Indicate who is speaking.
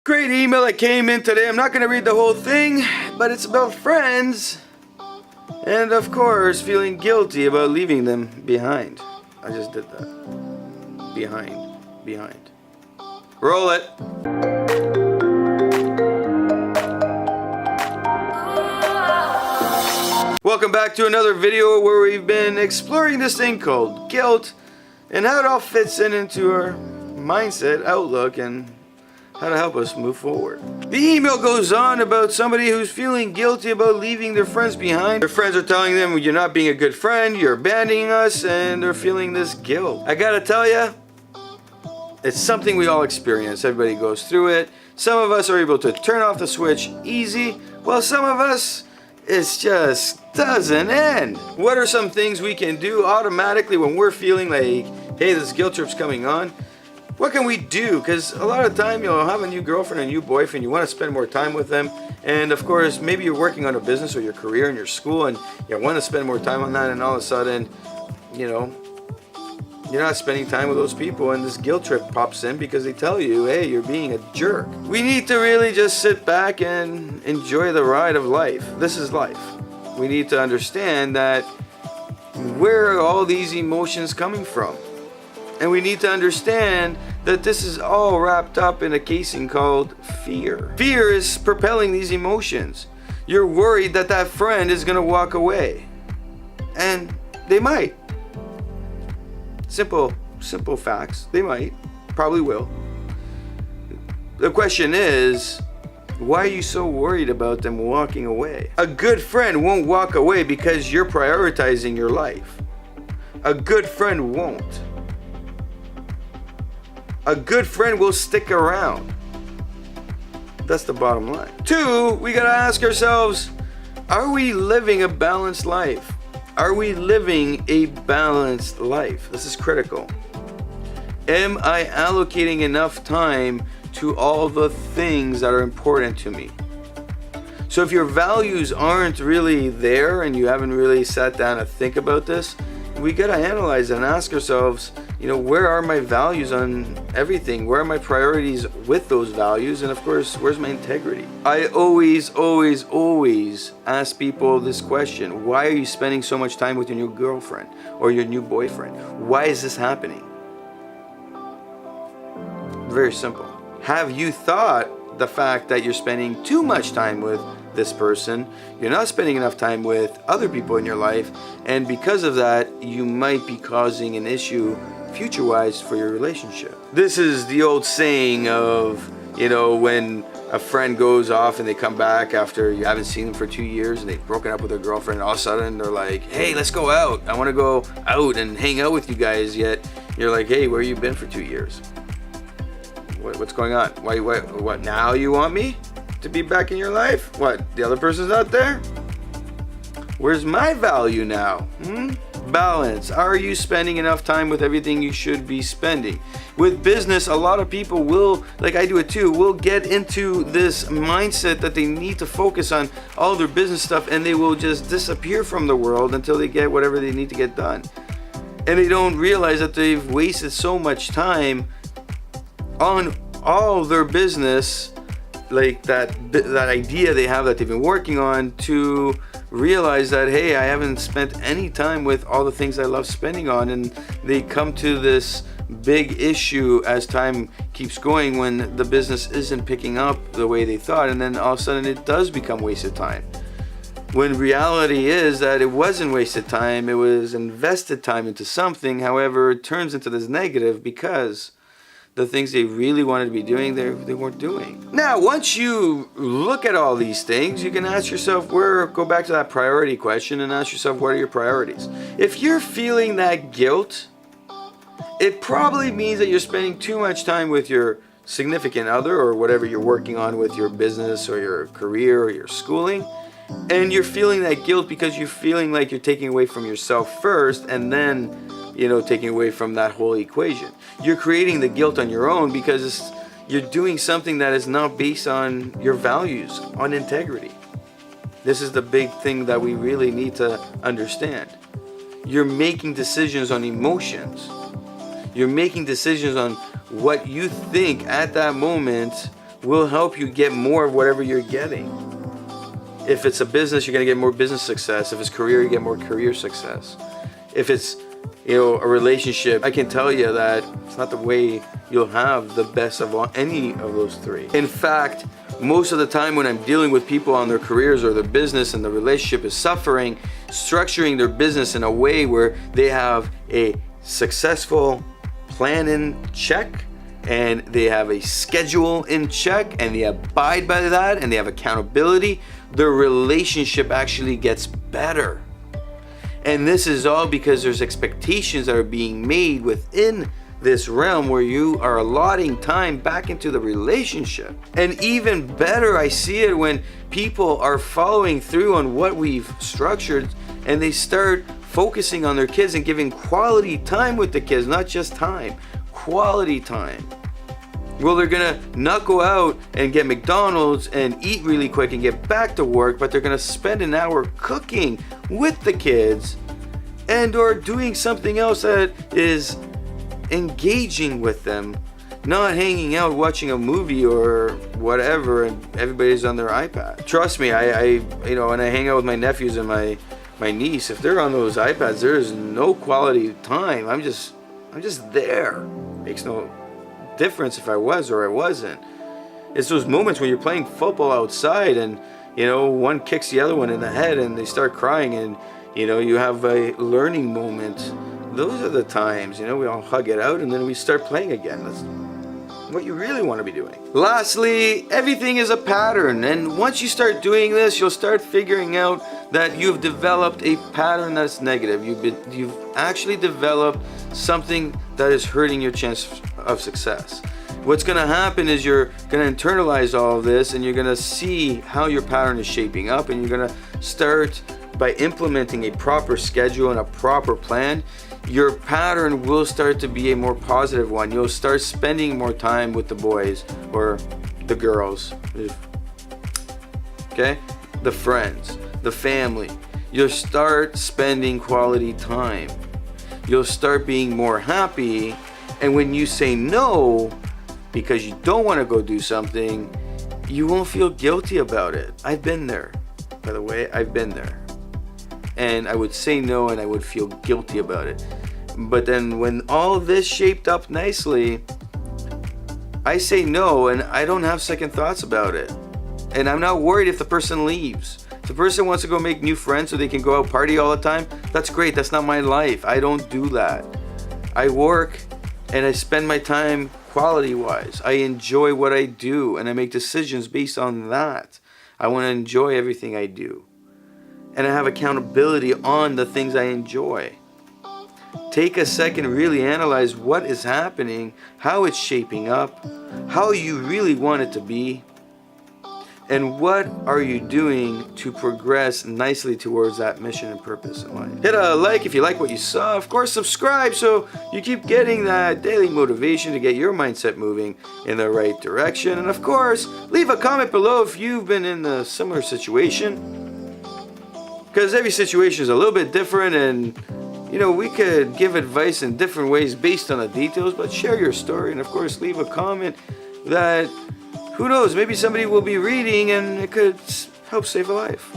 Speaker 1: Great email that came in today. I'm not going to read the whole thing, but it's about friends. And of course, feeling guilty about leaving them behind. I just did that. Behind. Roll it. Welcome back to another video where we've been exploring this thing called guilt and how it all fits into our mindset, outlook, and how to help us move forward. The email goes on about somebody who's feeling guilty about leaving their friends behind. Their friends are telling them, you're not being a good friend, you're abandoning us, and they're feeling this guilt. I gotta tell you, it's something we all experience. Everybody goes through it. Some of us are able to turn off the switch easy, while some of us, it just doesn't end. What are some things we can do automatically when we're feeling like, hey, this guilt trip's coming on? What can we do? Because a lot of time you'll have a new girlfriend, a new boyfriend, you want to spend more time with them. And of course, maybe you're working on a business or your career and your school and you want to spend more time on that, and all of a sudden, you're not spending time with those people and this guilt trip pops in because they tell you, hey, you're being a jerk. We need to really just sit back and enjoy the ride of life. This is life. We need to understand that where are all these emotions coming from? And we need to understand that this is all wrapped up in a casing called fear. Fear is propelling these emotions. You're worried that that friend is gonna walk away. And they might. Simple facts. They might. Probably will. The question is, why are you so worried about them walking away? A good friend won't walk away because you're prioritizing your life. A good friend won't. A good friend will stick around. That's the bottom line. 2, we gotta ask ourselves, are we living a balanced life? Are we living a balanced life? This is critical. Am I allocating enough time to all the things that are important to me? So if your values aren't really there and you haven't really sat down to think about this, we gotta analyze and ask ourselves, where are my values on everything? Where are my priorities with those values? And of course, where's my integrity? I always ask people this question. Why are you spending so much time with your new girlfriend or your new boyfriend? Why is this happening? Very simple. Have you thought the fact that you're spending too much time with this person, you're not spending enough time with other people in your life, and because of that, you might be causing an issue future-wise for your relationship? This is the old saying of, when a friend goes off and they come back after you haven't seen them for 2 years and they've broken up with their girlfriend, and all of a sudden they're like, hey, let's go out. I want to go out and hang out with you guys. Yet you're like, hey, where you been for 2 years? What's going on? What now you want me to be back in your life? What, the other person's not there? Where's my value now? Balance. Are you spending enough time with everything you should be spending? With business, a lot of people will, like I do it too, will get into this mindset that they need to focus on all their business stuff, and they will just disappear from the world until they get whatever they need to get done. And they don't realize that they've wasted so much time on all their business, like that idea they have that they've been working on, to realize that, hey, I haven't spent any time with all the things I love spending on, and they come to this big issue as time keeps going when the business isn't picking up the way they thought, and then all of a sudden it does become wasted time. When reality is that it wasn't wasted time, it was invested time into something. However, it turns into this negative because the things they really wanted to be doing, they weren't doing. Now, once you look at all these things, you can ask yourself, go back to that priority question and ask yourself, what are your priorities? If you're feeling that guilt, it probably means that you're spending too much time with your significant other or whatever you're working on with your business or your career or your schooling. And you're feeling that guilt because you're feeling like you're taking away from yourself first and then taking away from that whole equation. You're creating the guilt on your own because you're doing something that is not based on your values, on integrity. This is the big thing that we really need to understand. You're making decisions on emotions. You're making decisions on what you think at that moment will help you get more of whatever you're getting. If it's a business, you're going to get more business success. If it's career, you get more career success. If it's, a relationship, I can tell you that it's not the way you'll have the best of any of those three. In fact, most of the time when I'm dealing with people on their careers or their business and the relationship is suffering, structuring their business in a way where they have a successful plan in check, and they have a schedule in check, and they abide by that, and they have accountability, their relationship actually gets better. And this is all because there's expectations that are being made within this realm where you are allotting time back into the relationship. And even better, I see it when people are following through on what we've structured, and they start focusing on their kids and giving quality time with the kids, not just time, quality time. Well, they're gonna not go out and get McDonald's and eat really quick and get back to work, but they're gonna spend an hour cooking with the kids and or doing something else that is engaging with them, not hanging out watching a movie or whatever and everybody's on their iPad. Trust me, I when I hang out with my nephews and my niece, if they're on those iPads, there is no quality time. I'm just there. Makes no difference if I was or I wasn't. It's those moments when you're playing football outside and one kicks the other one in the head and they start crying, and you have a learning moment. Those are the times, we all hug it out and then we start playing again. That's what you really want to be doing. Lastly, everything is a pattern, and once you start doing this, you'll start figuring out that you've developed a pattern that's negative. You've actually developed something that is hurting your chance of success. What's going to happen is you're going to internalize all of this, and you're going to see how your pattern is shaping up, and you're going to start by implementing a proper schedule and a proper plan. Your pattern will start to be a more positive one. You'll start spending more time with the boys or the girls, okay? The friends, the family. You'll start spending quality time. You'll start being more happy. And when you say no because you don't want to go do something, you won't feel guilty about it. I've been there. By the way, I've been there. And I would say no and I would feel guilty about it. But then when all of this shaped up nicely, I say no and I don't have second thoughts about it. And I'm not worried if the person leaves. If the person wants to go make new friends so they can go out party all the time, that's great. That's not my life. I don't do that. I work and I spend my time quality wise. I enjoy what I do and I make decisions based on that. I want to enjoy everything I do. And I have accountability on the things I enjoy. Take a second to really analyze what is happening, how it's shaping up, how you really want it to be, and what are you doing to progress nicely towards that mission and purpose in life. Hit a like if you like what you saw. Of course, subscribe so you keep getting that daily motivation to get your mindset moving in the right direction. And of course, leave a comment below if you've been in a similar situation, because every situation is a little bit different, and we could give advice in different ways based on the details, but share your story and of course leave a comment that, who knows, maybe somebody will be reading and it could help save a life.